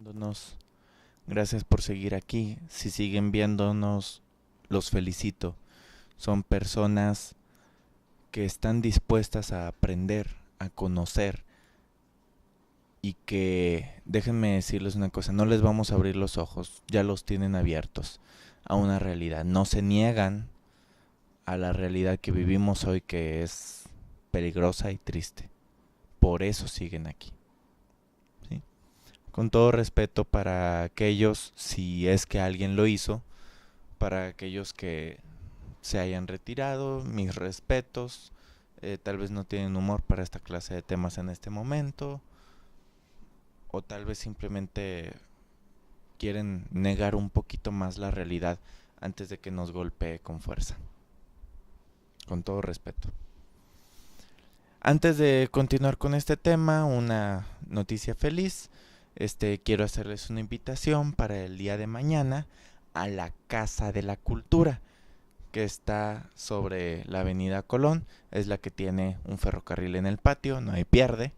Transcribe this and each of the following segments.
viéndonos. Gracias por seguir aquí. Si siguen viéndonos, los felicito. Son personas que están dispuestas a aprender, a conocer y que, déjenme decirles una cosa, no les vamos a abrir los ojos, ya los tienen abiertos a una realidad. No se niegan a la realidad que vivimos hoy, que es peligrosa y triste. Por eso siguen aquí. ¿Sí? Con todo respeto para aquellos, si es que alguien lo hizo, para aquellos que se hayan retirado, mis respetos. Tal vez no tienen humor para esta clase de temas en este momento, o tal vez simplemente quieren negar un poquito más la realidad antes de que nos golpee con fuerza. Con todo respeto. Antes de continuar con este tema, una noticia feliz. Quiero hacerles una invitación para el día de mañana a la Casa de la Cultura, que está sobre la avenida Colón. Es la que tiene un ferrocarril en el patio, no hay pierde.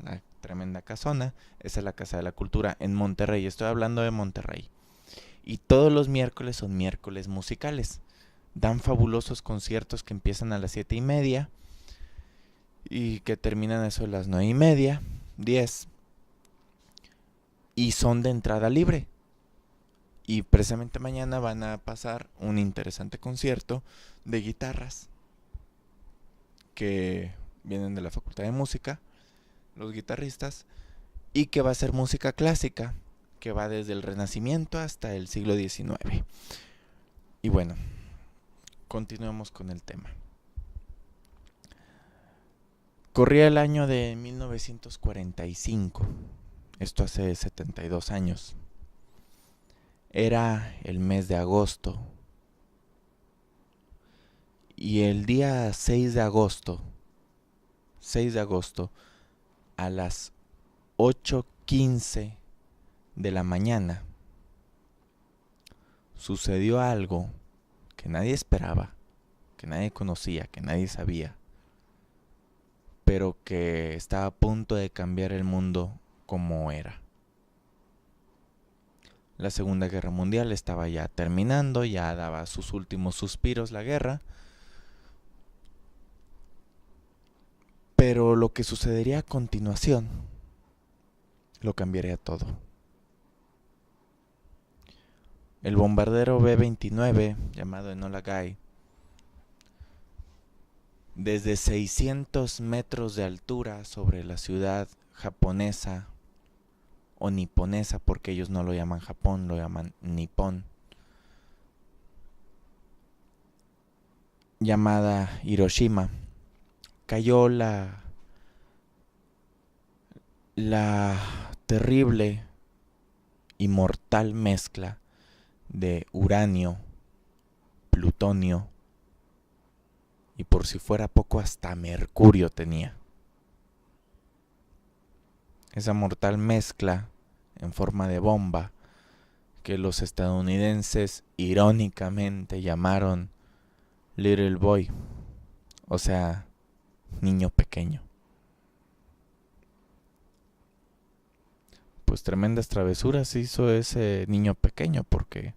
Una tremenda casona. Esa es la Casa de la Cultura en Monterrey. Estoy hablando de Monterrey. Y todos los miércoles son miércoles musicales. Dan fabulosos conciertos que empiezan a las 7:30 y que terminan eso a las 9:30, 10. Y son de entrada libre. Y precisamente mañana van a pasar un interesante concierto de guitarras que vienen de la Facultad de Música, los guitarristas, y que va a ser música clásica, que va desde el Renacimiento hasta el siglo XIX. Y bueno, continuemos con el tema. Corría el año de 1945, esto hace 72 años. Era el mes de agosto. Y el día 6 de agosto, a las 8:15 de la mañana, sucedió algo que nadie esperaba, que nadie conocía, que nadie sabía, pero que estaba a punto de cambiar el mundo como era. La Segunda Guerra Mundial estaba ya terminando, ya daba sus últimos suspiros la guerra. Pero lo que sucedería a continuación lo cambiaría todo. El bombardero B-29, llamado Enola Gay, desde 600 metros de altura sobre la ciudad japonesa, o niponesa, porque ellos no lo llaman Japón, lo llaman Nippon, llamada Hiroshima, cayó la terrible y mortal mezcla de uranio, plutonio y, por si fuera poco, hasta mercurio tenía. Esa mortal mezcla en forma de bomba que los estadounidenses irónicamente llamaron Little Boy, o sea, niño pequeño. Pues tremendas travesuras hizo ese niño pequeño, porque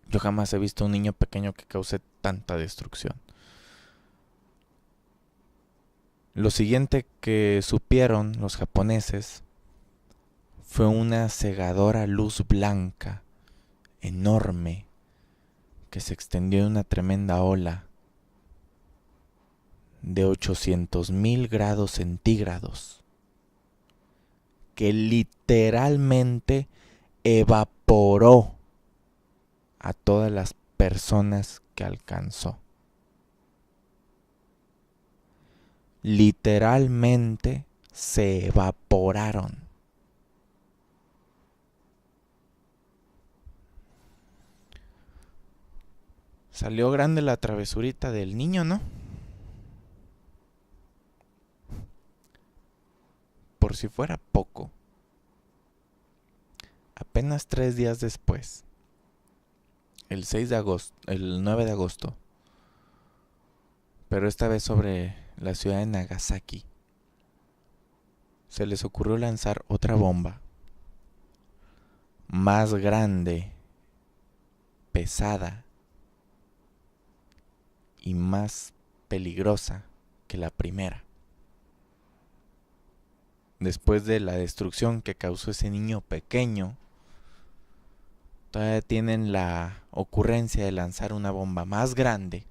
yo jamás he visto un niño pequeño que cause tanta destrucción. Lo siguiente que supieron los japoneses fue una cegadora luz blanca, enorme, que se extendió en una tremenda ola de 800,000 grados centígrados, que literalmente evaporó a todas las personas que alcanzó. Literalmente se evaporaron. Salió grande la travesurita del niño, ¿no? Por si fuera poco, apenas 3 días después, el 9 de agosto, pero esta vez sobre la ciudad de Nagasaki, se les ocurrió lanzar otra bomba más grande, pesada y más peligrosa que la primera. Después de la destrucción que causó ese niño pequeño, todavía tienen la ocurrencia de lanzar una bomba más grande,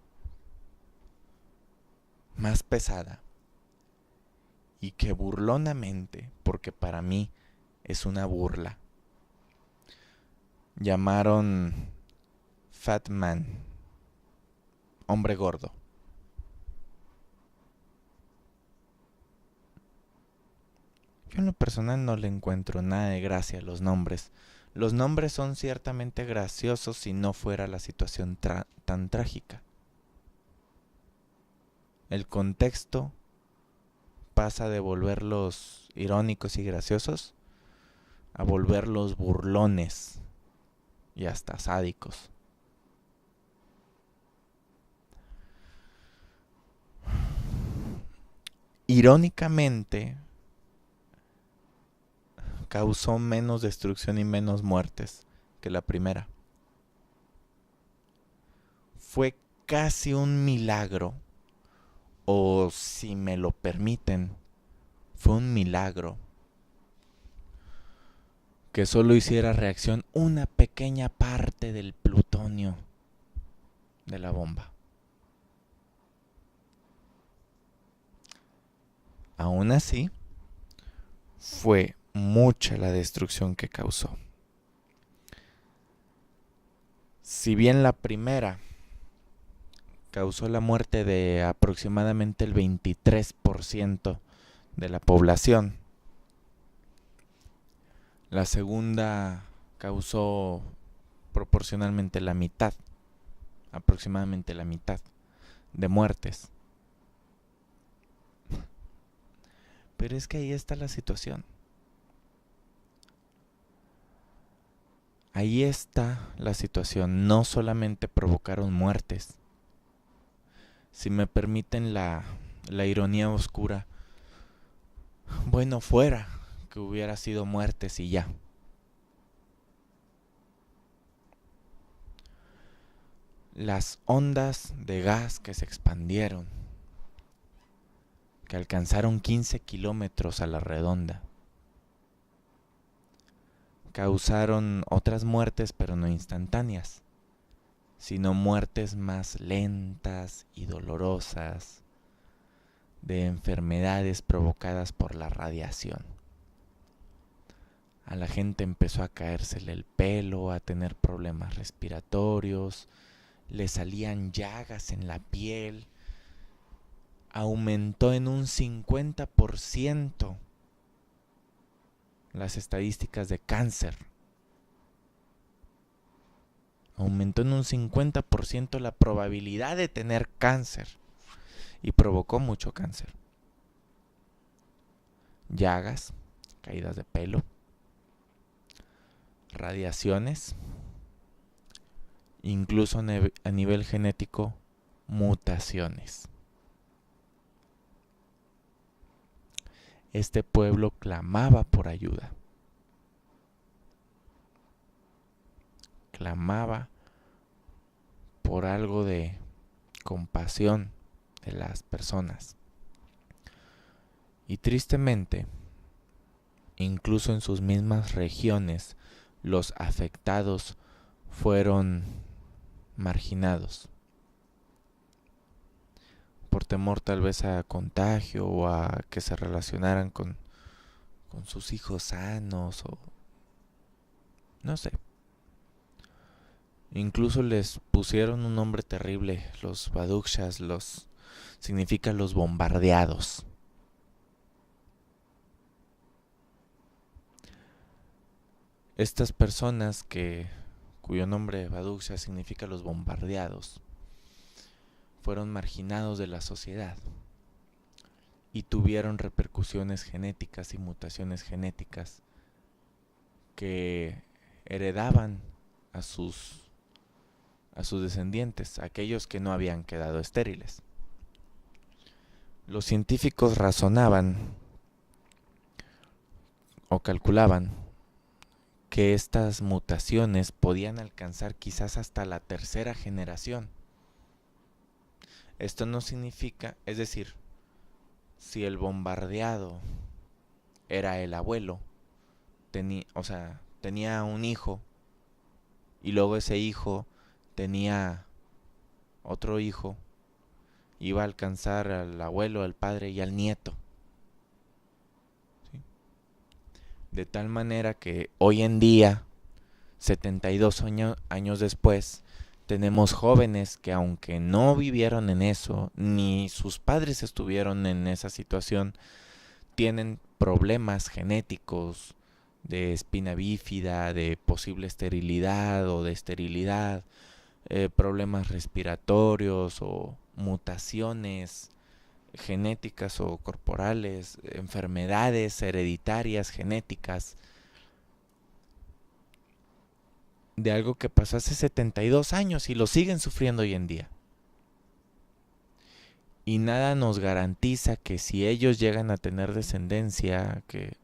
más pesada, y que burlonamente, porque para mí es una burla, llamaron Fat Man, hombre gordo. Yo en lo personal no le encuentro nada de gracia a los nombres. Los nombres son ciertamente graciosos si no fuera la situación tan trágica. El contexto pasa de volverlos irónicos y graciosos a volverlos burlones y hasta sádicos. Irónicamente, causó menos destrucción y menos muertes que la primera. Fue casi un milagro, o si me lo permiten, fue un milagro que solo hiciera reacción una pequeña parte del plutonio de la bomba. Aún así, fue mucha la destrucción que causó. Si bien la primera causó la muerte de aproximadamente el 23% de la población, la segunda causó proporcionalmente la mitad, aproximadamente la mitad de muertes. Pero es que ahí está la situación. Ahí está la situación. No solamente provocaron muertes. Si me permiten la ironía oscura, bueno fuera que hubiera sido muertes y ya. Las ondas de gas que se expandieron, que alcanzaron 15 kilómetros a la redonda, causaron otras muertes, pero no instantáneas, sino muertes más lentas y dolorosas de enfermedades provocadas por la radiación. A la gente empezó a caérsele el pelo, a tener problemas respiratorios, le salían llagas en la piel, aumentó en un 50% las estadísticas de cáncer. Aumentó en un 50% la probabilidad de tener cáncer y provocó mucho cáncer. Llagas, caídas de pelo, radiaciones, incluso a nivel genético, mutaciones. Este pueblo clamaba por ayuda. Clamaba por algo de compasión de las personas. Y tristemente, incluso en sus mismas regiones, los afectados fueron marginados por temor tal vez a contagio o a que se relacionaran con sus hijos sanos o no sé. Incluso les pusieron un nombre terrible, los Badukshas, significa los bombardeados. Estas personas cuyo nombre Baduksha significa los bombardeados, fueron marginados de la sociedad y tuvieron repercusiones genéticas y mutaciones genéticas que heredaban a sus descendientes, aquellos que no habían quedado estériles. Los científicos razonaban o calculaban que estas mutaciones podían alcanzar quizás hasta la tercera generación. Esto no significa, es decir, si el bombardeado era el abuelo, tenía un hijo, y luego ese hijo tenía otro hijo, iba a alcanzar al abuelo, al padre y al nieto. ¿Sí? De tal manera que hoy en día, 72 años después, tenemos jóvenes que, aunque no vivieron en eso, ni sus padres estuvieron en esa situación, tienen problemas genéticos de espina bífida, de posible esterilidad o de esterilidad, problemas respiratorios o mutaciones genéticas o corporales, enfermedades hereditarias genéticas, de algo que pasó hace 72 años y lo siguen sufriendo hoy en día. Y nada nos garantiza que si ellos llegan a tener descendencia, que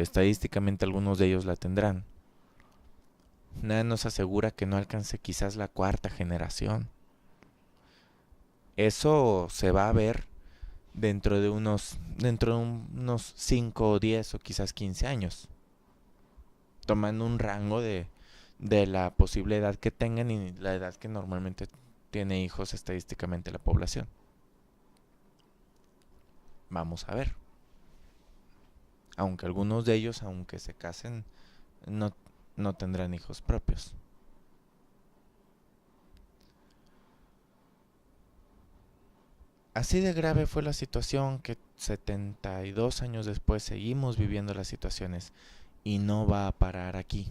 estadísticamente algunos de ellos la tendrán, nada nos asegura que no alcance quizás la cuarta generación. Eso se va a ver dentro de unos 5 o 10 o quizás 15 años, tomando un rango de la posible edad que tengan y la edad que normalmente tiene hijos estadísticamente la población. Vamos a ver. Aunque algunos de ellos, aunque se casen, no tendrán hijos propios. Así de grave fue la situación que 72 años después seguimos viviendo las situaciones y no va a parar aquí.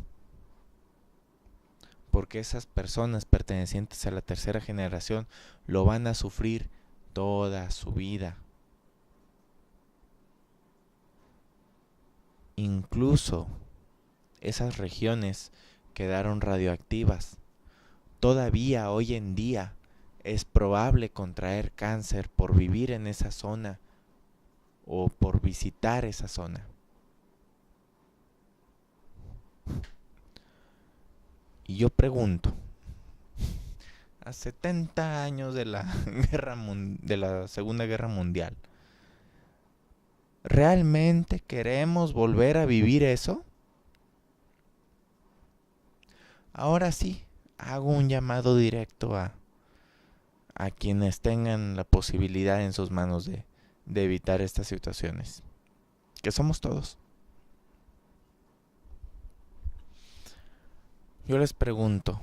Porque esas personas pertenecientes a la tercera generación lo van a sufrir toda su vida. Incluso esas regiones quedaron radioactivas. Todavía hoy en día es probable contraer cáncer por vivir en esa zona o por visitar esa zona. Y yo pregunto, a 70 años de la Segunda Guerra Mundial, ¿realmente queremos volver a vivir eso? Ahora sí, hago un llamado directo a quienes tengan la posibilidad en sus manos de evitar estas situaciones, que somos todos. Yo les pregunto,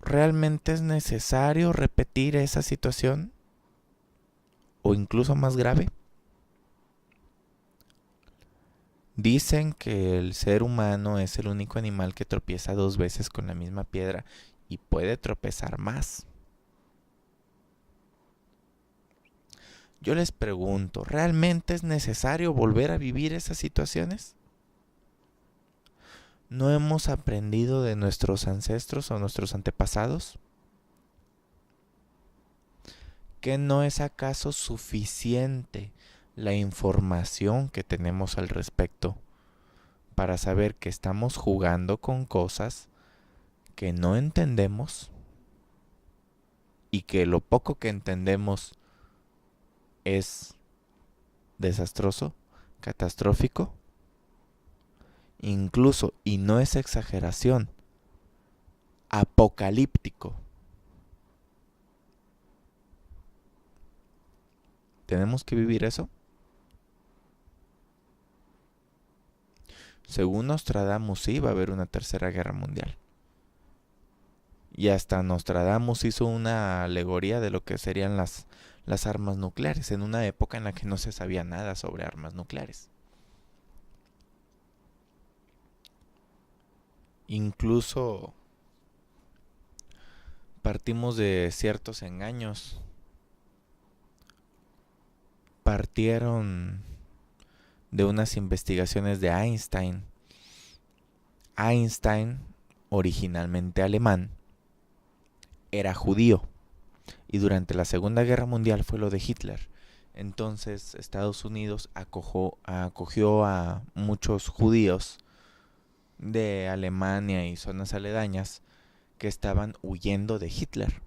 ¿realmente es necesario repetir esa situación? ¿O incluso más grave? Dicen que el ser humano es el único animal que tropieza 2 veces con la misma piedra y puede tropezar más. Yo les pregunto, ¿realmente es necesario volver a vivir esas situaciones? ¿No hemos aprendido de nuestros ancestros o nuestros antepasados? ¿Que no es acaso suficiente la información que tenemos al respecto para saber que estamos jugando con cosas que no entendemos y que lo poco que entendemos es desastroso, catastrófico? Incluso, y no es exageración, apocalíptico. ¿Tenemos que vivir eso? Según Nostradamus, sí va a haber una tercera guerra mundial. Y hasta Nostradamus hizo una alegoría de lo que serían las armas nucleares, en una época en la que no se sabía nada sobre armas nucleares. Incluso partimos de ciertos engaños. Partieron de unas investigaciones de Einstein. Einstein, originalmente alemán, era judío. Y durante la Segunda Guerra Mundial fue lo de Hitler. Entonces Estados Unidos acogió a muchos judíos de Alemania y zonas aledañas que estaban huyendo de Hitler.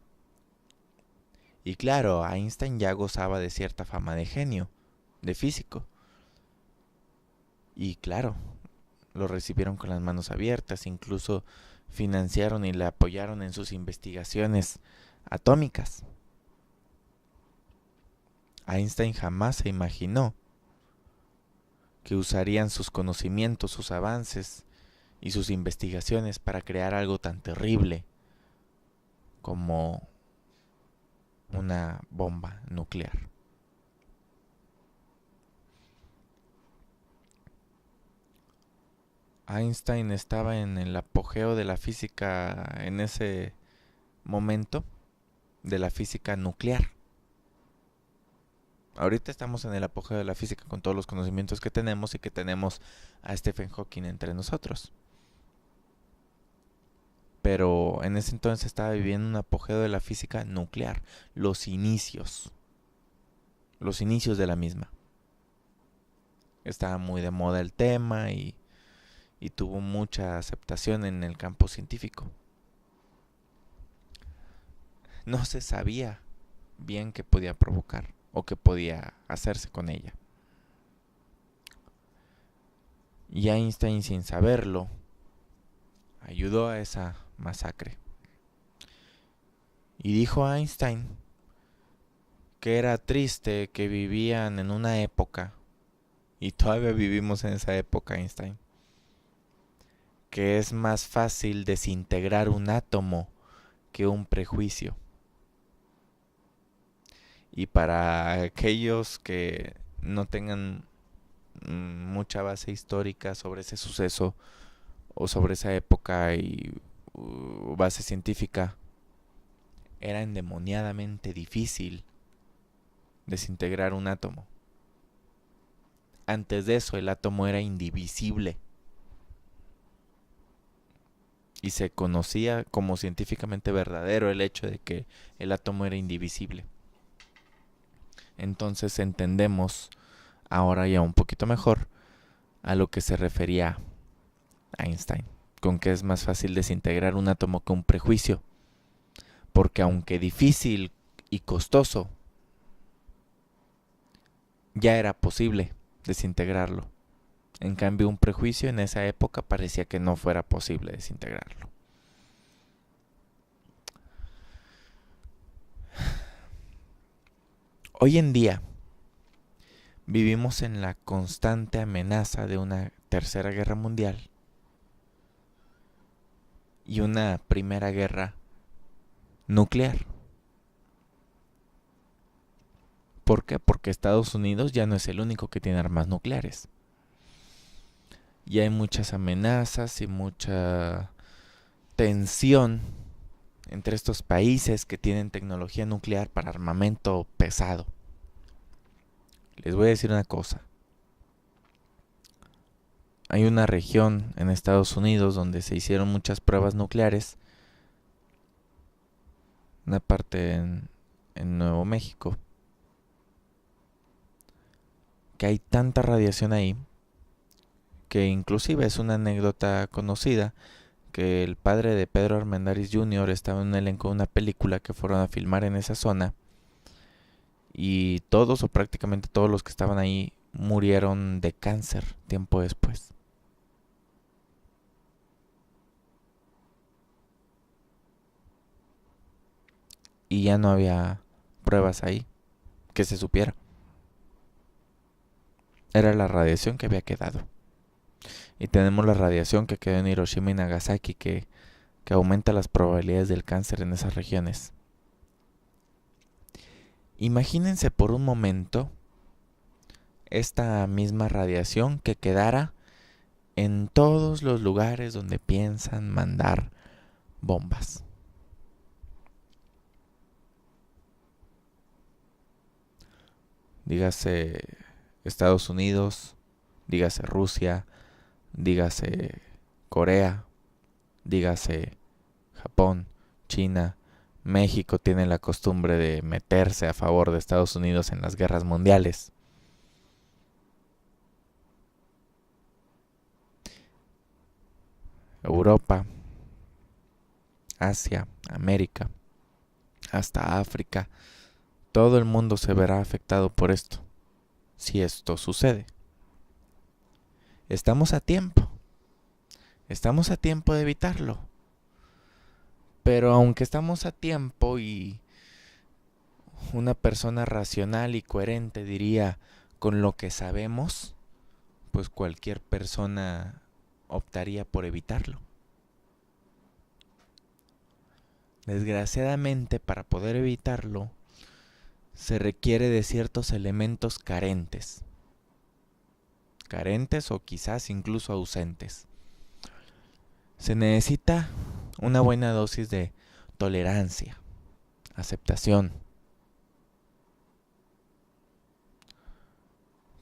Y claro, Einstein ya gozaba de cierta fama de genio, de físico. Y claro, lo recibieron con las manos abiertas, incluso financiaron y le apoyaron en sus investigaciones atómicas. Einstein jamás se imaginó que usarían sus conocimientos, sus avances y sus investigaciones para crear algo tan terrible como una bomba nuclear. Einstein estaba en el apogeo de la física en ese momento, de la física nuclear. Ahorita estamos en el apogeo de la física con todos los conocimientos que tenemos y que tenemos a Stephen Hawking entre nosotros. Pero en ese entonces estaba viviendo un apogeo de la física nuclear, los inicios de la misma. Estaba muy de moda el tema y tuvo mucha aceptación en el campo científico. No se sabía bien qué podía provocar o qué podía hacerse con ella. Y Einstein, sin saberlo, ayudó a esa masacre. Y dijo Einstein que era triste que vivían en una época, y todavía vivimos en esa época, Einstein, que es más fácil desintegrar un átomo que un prejuicio. Y para aquellos que no tengan mucha base histórica sobre ese suceso o sobre esa época y base científica, era endemoniadamente difícil desintegrar un átomo. Antes de eso, el átomo era indivisible y se conocía como científicamente verdadero el hecho de que el átomo era indivisible. Entonces entendemos ahora ya un poquito mejor a lo que se refería Einstein, con que es más fácil desintegrar un átomo que un prejuicio, porque aunque difícil y costoso, ya era posible desintegrarlo. En cambio, un prejuicio en esa época parecía que no fuera posible desintegrarlo. Hoy en día vivimos en la constante amenaza de una tercera guerra mundial y una primera guerra nuclear. ¿Por qué? Porque Estados Unidos ya no es el único que tiene armas nucleares. Y hay muchas amenazas y mucha tensión entre estos países que tienen tecnología nuclear para armamento pesado. Les voy a decir una cosa. Hay una región en Estados Unidos donde se hicieron muchas pruebas nucleares. Una parte en Nuevo México. Que hay tanta radiación ahí que inclusive es una anécdota conocida que el padre de Pedro Armendáriz Jr. estaba en un elenco de una película que fueron a filmar en esa zona y todos o prácticamente todos los que estaban ahí murieron de cáncer tiempo después. Y ya no había pruebas ahí que se supiera. Era la radiación que había quedado. Y tenemos la radiación que quedó en Hiroshima y Nagasaki que aumenta las probabilidades del cáncer en esas regiones. Imagínense por un momento esta misma radiación que quedara en todos los lugares donde piensan mandar bombas. Dígase Estados Unidos, dígase Rusia, dígase Corea, dígase Japón, China. México tiene la costumbre de meterse a favor de Estados Unidos en las guerras mundiales. Europa, Asia, América, hasta África. Todo el mundo se verá afectado por esto, si esto sucede. Estamos a tiempo de evitarlo. Pero aunque estamos a tiempo y una persona racional y coherente diría con lo que sabemos, pues cualquier persona optaría por evitarlo. Desgraciadamente, para poder evitarlo, se requiere de ciertos elementos carentes o quizás incluso ausentes. Se necesita una buena dosis de tolerancia, aceptación,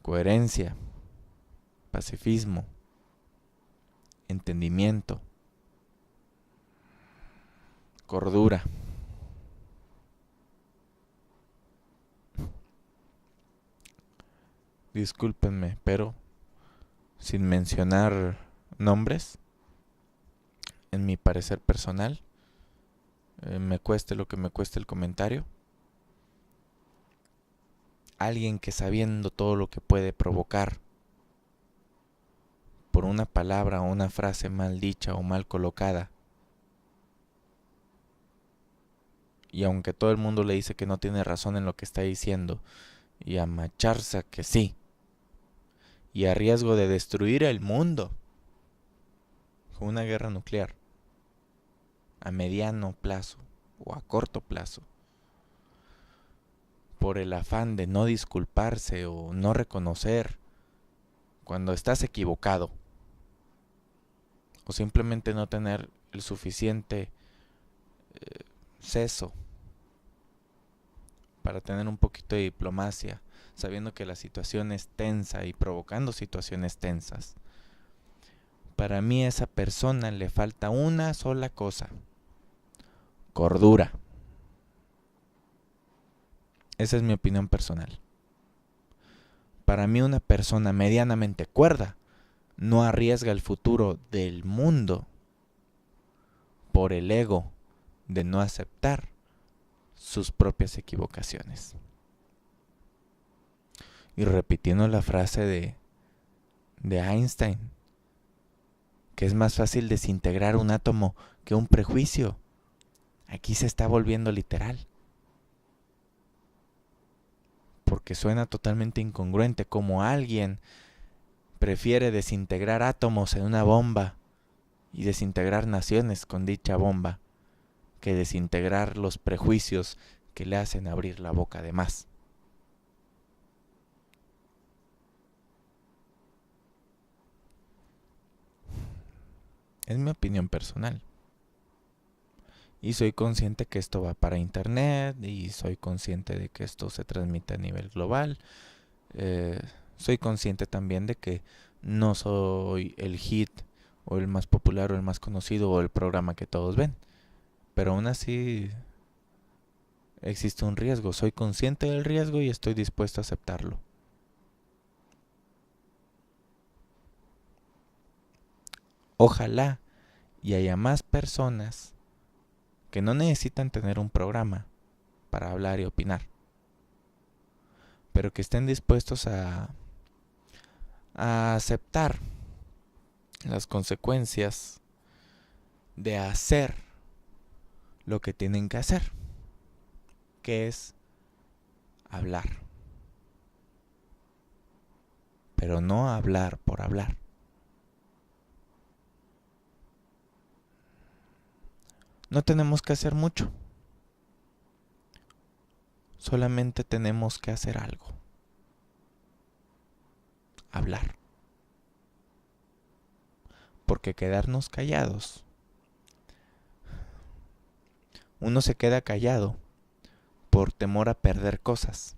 coherencia, pacifismo, entendimiento, cordura. Discúlpenme, pero sin mencionar nombres, en mi parecer personal, me cueste lo que me cueste el comentario, alguien que sabiendo todo lo que puede provocar por una palabra o una frase mal dicha o mal colocada, y aunque todo el mundo le dice que no tiene razón en lo que está diciendo, y a macharse a que sí, y a riesgo de destruir el mundo con una guerra nuclear, a mediano plazo o a corto plazo, por el afán de no disculparse o no reconocer cuando estás equivocado, o simplemente no tener el suficiente seso para tener un poquito de diplomacia, sabiendo que la situación es tensa y provocando situaciones tensas. Para mí a esa persona le falta una sola cosa: cordura. Esa es mi opinión personal. Para mí una persona medianamente cuerda no arriesga el futuro del mundo por el ego de no aceptar sus propias equivocaciones. Y repitiendo la frase de Einstein, que es más fácil desintegrar un átomo que un prejuicio, aquí se está volviendo literal. Porque suena totalmente incongruente como alguien prefiere desintegrar átomos en una bomba y desintegrar naciones con dicha bomba que desintegrar los prejuicios que le hacen abrir la boca de más. Es mi opinión personal. Y soy consciente que esto va para internet y soy consciente de que esto se transmite a nivel global. Soy consciente también de que no soy el hit o el más popular o el más conocido o el programa que todos ven. Pero aún así existe un riesgo. Soy consciente del riesgo y estoy dispuesto a aceptarlo. Ojalá y haya más personas que no necesitan tener un programa para hablar y opinar, pero que estén dispuestos a aceptar las consecuencias de hacer lo que tienen que hacer, que es hablar. Pero no hablar por hablar. No tenemos que hacer mucho. Solamente tenemos que hacer algo. Hablar. Porque quedarnos callados. Uno se queda callado por temor a perder cosas.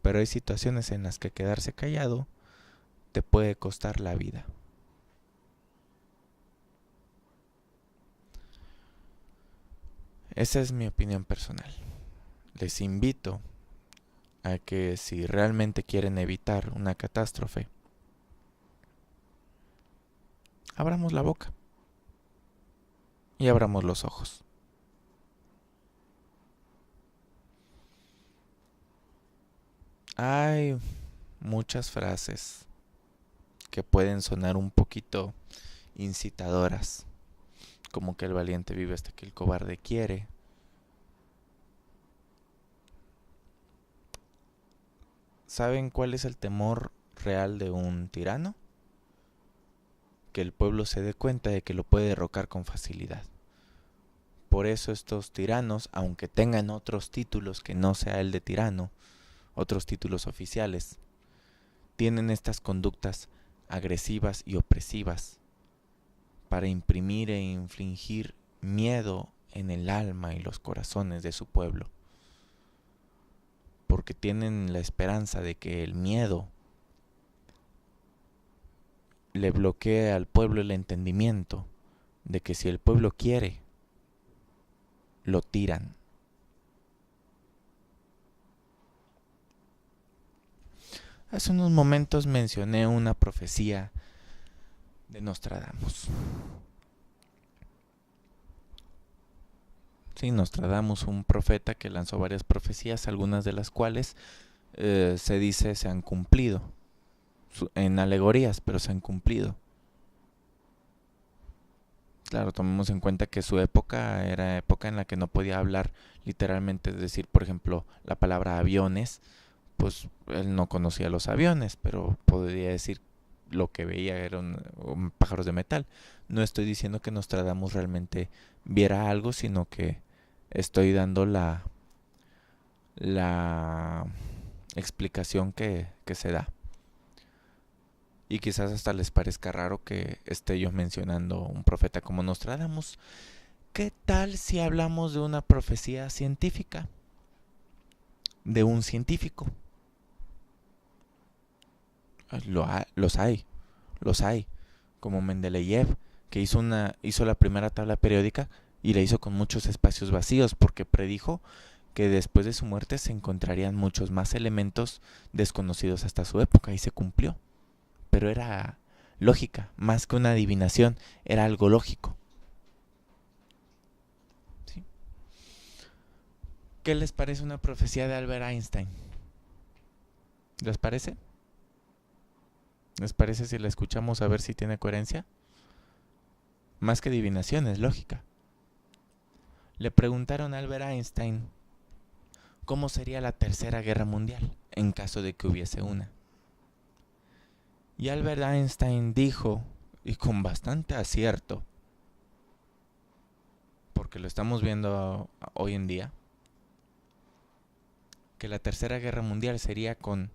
Pero hay situaciones en las que quedarse callado te puede costar la vida. Esa es mi opinión personal. Les invito a que si realmente quieren evitar una catástrofe, Abramos la boca y abramos los ojos. Hay muchas frases que pueden sonar un poquito incitadoras, como que el valiente vive hasta que el cobarde quiere. ¿Saben cuál es el temor real de un tirano? Que el pueblo se dé cuenta de que lo puede derrocar con facilidad. Por eso estos tiranos, aunque tengan otros títulos que no sea el de tirano, otros títulos oficiales, tienen estas conductas agresivas y opresivas para imprimir e infligir miedo en el alma y los corazones de su pueblo, porque tienen la esperanza de que el miedo le bloquee al pueblo el entendimiento de que si el pueblo quiere, lo tiran. Hace unos momentos mencioné una profecía de Nostradamus. Sí, Nostradamus, un profeta que lanzó varias profecías, algunas de las cuales se dice se han cumplido, en alegorías, pero se han cumplido. Claro, tomemos en cuenta que su época era época en la que no podía hablar literalmente, es decir, por ejemplo, la palabra aviones, pues él no conocía los aviones, pero podría decir lo que veía eran pájaros de metal. No estoy diciendo que Nostradamus realmente viera algo, sino que estoy dando la explicación que se da. Y quizás hasta les parezca raro que esté yo mencionando un profeta como Nostradamus. ¿Qué tal si hablamos de una profecía científica? De un científico. Los hay. Como Mendeleev, que hizo la primera tabla periódica y la hizo con muchos espacios vacíos, porque predijo que después de su muerte se encontrarían muchos más elementos desconocidos hasta su época, y se cumplió. Pero era lógica, más que una adivinación, era algo lógico. ¿Sí? ¿Qué les parece una profecía de Albert Einstein? ¿Les parece? ¿Les parece si la escuchamos a ver si tiene coherencia? Más que adivinación, es lógica. Le preguntaron a Albert Einstein cómo sería la Tercera Guerra Mundial en caso de que hubiese una. Y Albert Einstein dijo, y con bastante acierto, porque lo estamos viendo hoy en día, que la Tercera Guerra Mundial sería con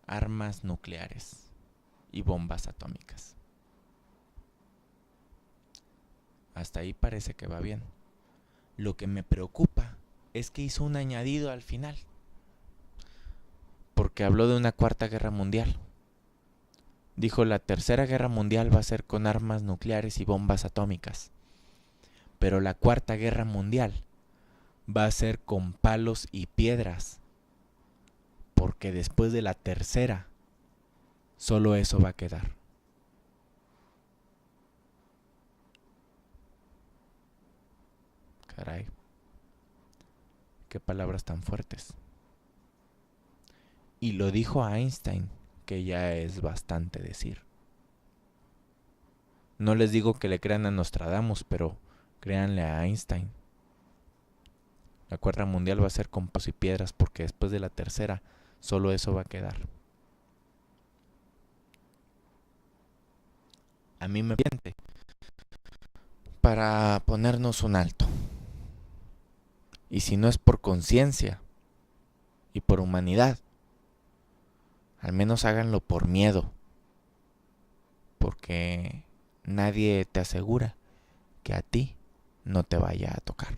armas nucleares y bombas atómicas. Hasta ahí parece que va bien. Lo que me preocupa es que hizo un añadido al final, porque habló de una Cuarta Guerra Mundial. Dijo, la Tercera Guerra Mundial va a ser con armas nucleares y bombas atómicas, pero la Cuarta Guerra Mundial va a ser con palos y piedras, porque después de la tercera, solo eso va a quedar. Caray, qué palabras tan fuertes. Y lo dijo a Einstein, que ya es bastante decir. No les digo que le crean a Nostradamus, pero créanle a Einstein. La Cuarta Mundial va a ser con palos y piedras, porque después de la tercera, solo eso va a quedar. A mí me siente para ponernos un alto. Y si no es por conciencia y por humanidad, al menos háganlo por miedo, porque nadie te asegura que a ti no te vaya a tocar.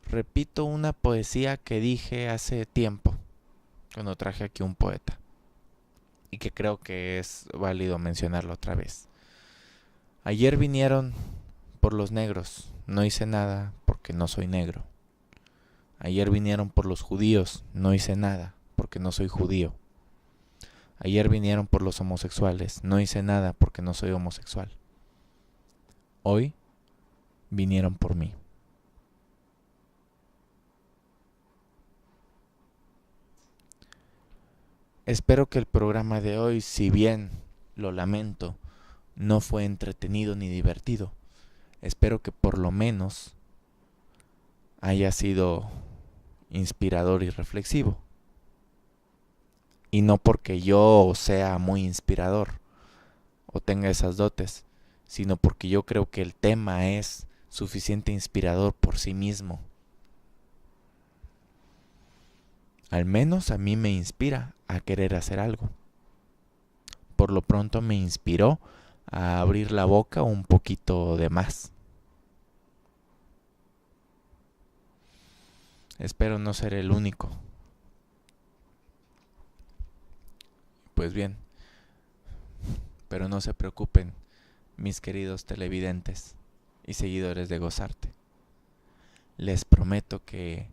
Repito una poesía que dije hace tiempo, cuando traje aquí un poeta, y que creo que es válido mencionarlo otra vez. Ayer vinieron por los negros, no hice nada porque no soy negro. Ayer vinieron por los judíos, no hice nada porque no soy judío. Ayer vinieron por los homosexuales, no hice nada porque no soy homosexual. Hoy vinieron por mí. Espero que el programa de hoy, si bien lo lamento, no fue entretenido ni divertido, espero que por lo menos haya sido inspirador y reflexivo. Y no porque yo sea muy inspirador o tenga esas dotes, sino porque yo creo que el tema es suficiente inspirador por sí mismo. Al menos a mí me inspira a querer hacer algo. Por lo pronto me inspiró a abrir la boca un poquito de más. Espero no ser el único. Pues bien, pero no se preocupen, mis queridos televidentes y seguidores de Gozarte. Les prometo que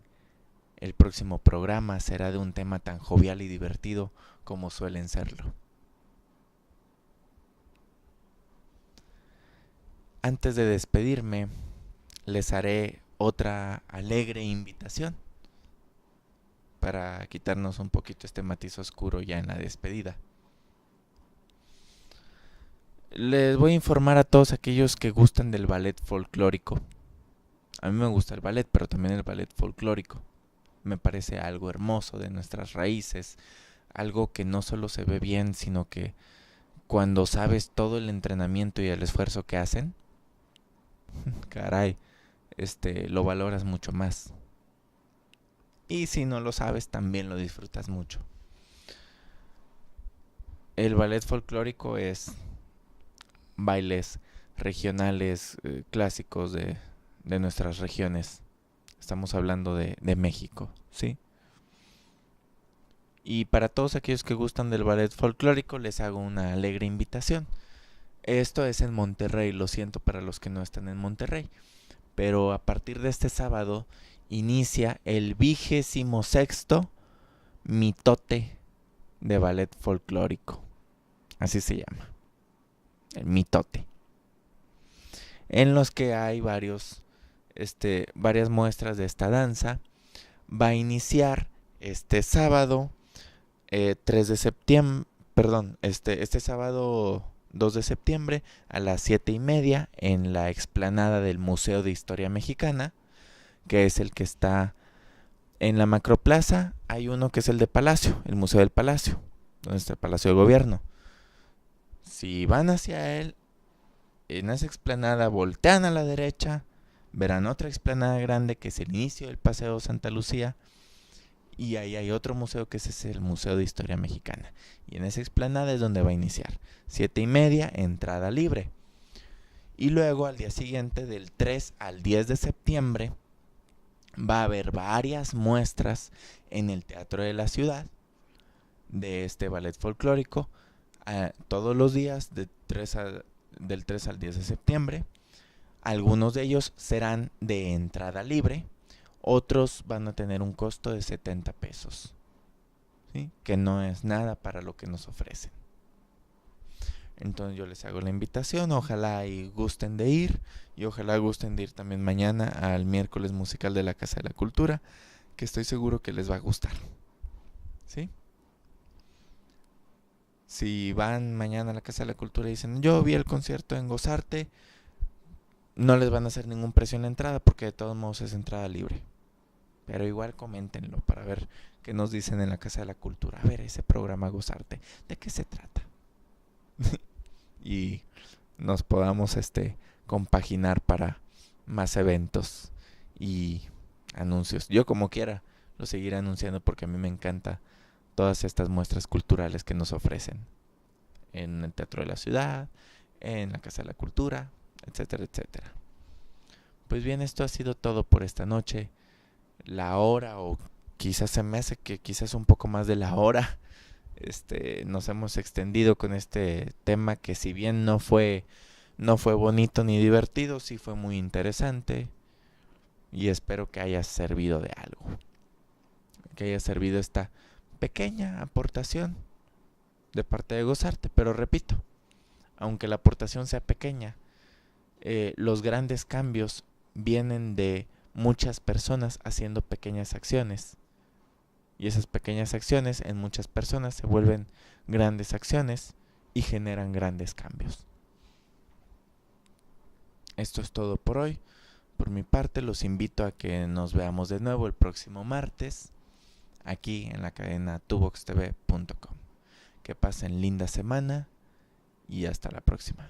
el próximo programa será de un tema tan jovial y divertido como suelen serlo. Antes de despedirme, les haré otra alegre invitación para quitarnos un poquito este matiz oscuro ya en la despedida. Les voy a informar a todos aquellos que gustan del ballet folclórico. A mí me gusta el ballet, pero también el ballet folclórico. Me parece algo hermoso de nuestras raíces, algo que no solo se ve bien, sino que cuando sabes todo el entrenamiento y el esfuerzo que hacen, caray, lo valoras mucho más. Y si no lo sabes, también lo disfrutas mucho. El ballet folclórico es bailes regionales clásicos de nuestras regiones. Estamos hablando de México, ¿sí? Y para todos aquellos que gustan del ballet folclórico, les hago una alegre invitación. Esto es en Monterrey, lo siento para los que no están en Monterrey. Pero a partir de este sábado inicia el 26º mitote de ballet folclórico. Así se llama. El mitote. En los que hay varias muestras de esta danza. Va a iniciar este sábado 3 de septiembre, este sábado 2 de septiembre a las 7:30 en la explanada del Museo de Historia Mexicana, que es el que está en la Macroplaza. Hay uno que es el de Palacio, el Museo del Palacio, donde está el Palacio de Gobierno. Si van hacia él, en esa explanada voltean a la derecha, verán otra explanada grande que es el inicio del Paseo Santa Lucía. Y ahí hay otro museo que es el Museo de Historia Mexicana. Y en esa explanada es donde va a iniciar. 7:30, entrada libre. Y luego al día siguiente, del 3 al 10 de septiembre, va a haber varias muestras en el Teatro de la Ciudad de este ballet folclórico. Todos los días del 3 al 10 de septiembre. Algunos de ellos serán de entrada libre. Otros van a tener un costo de 70 pesos, ¿sí? Que no es nada para lo que nos ofrecen. Entonces yo les hago la invitación, ojalá y gusten de ir, y ojalá gusten de ir también mañana al miércoles musical de la Casa de la Cultura, que estoy seguro que les va a gustar, ¿sí? Si van mañana a la Casa de la Cultura y dicen, yo vi el concierto en Gozarte, no les van a hacer ningún precio en la entrada, porque de todos modos es entrada libre. Pero igual coméntenlo para ver qué nos dicen en la Casa de la Cultura. A ver, ese programa Gozarte, ¿de qué se trata? Y nos podamos compaginar para más eventos y anuncios. Yo como quiera lo seguiré anunciando porque a mí me encanta todas estas muestras culturales que nos ofrecen en el Teatro de la Ciudad, en la Casa de la Cultura, etcétera, etcétera. Pues bien, esto ha sido todo por esta noche. La hora, o quizás se me hace que quizás un poco más de la hora, nos hemos extendido con este tema que, si bien no fue bonito ni divertido, sí fue muy interesante, y espero que haya servido de algo, que haya servido esta pequeña aportación de parte de Gozarte, pero repito, aunque la aportación sea pequeña, los grandes cambios vienen de muchas personas haciendo pequeñas acciones. Y esas pequeñas acciones en muchas personas se vuelven grandes acciones y generan grandes cambios. Esto es todo por hoy. Por mi parte, los invito a que nos veamos de nuevo el próximo martes aquí en la cadena tuvoxtv.com. Que pasen linda semana y hasta la próxima.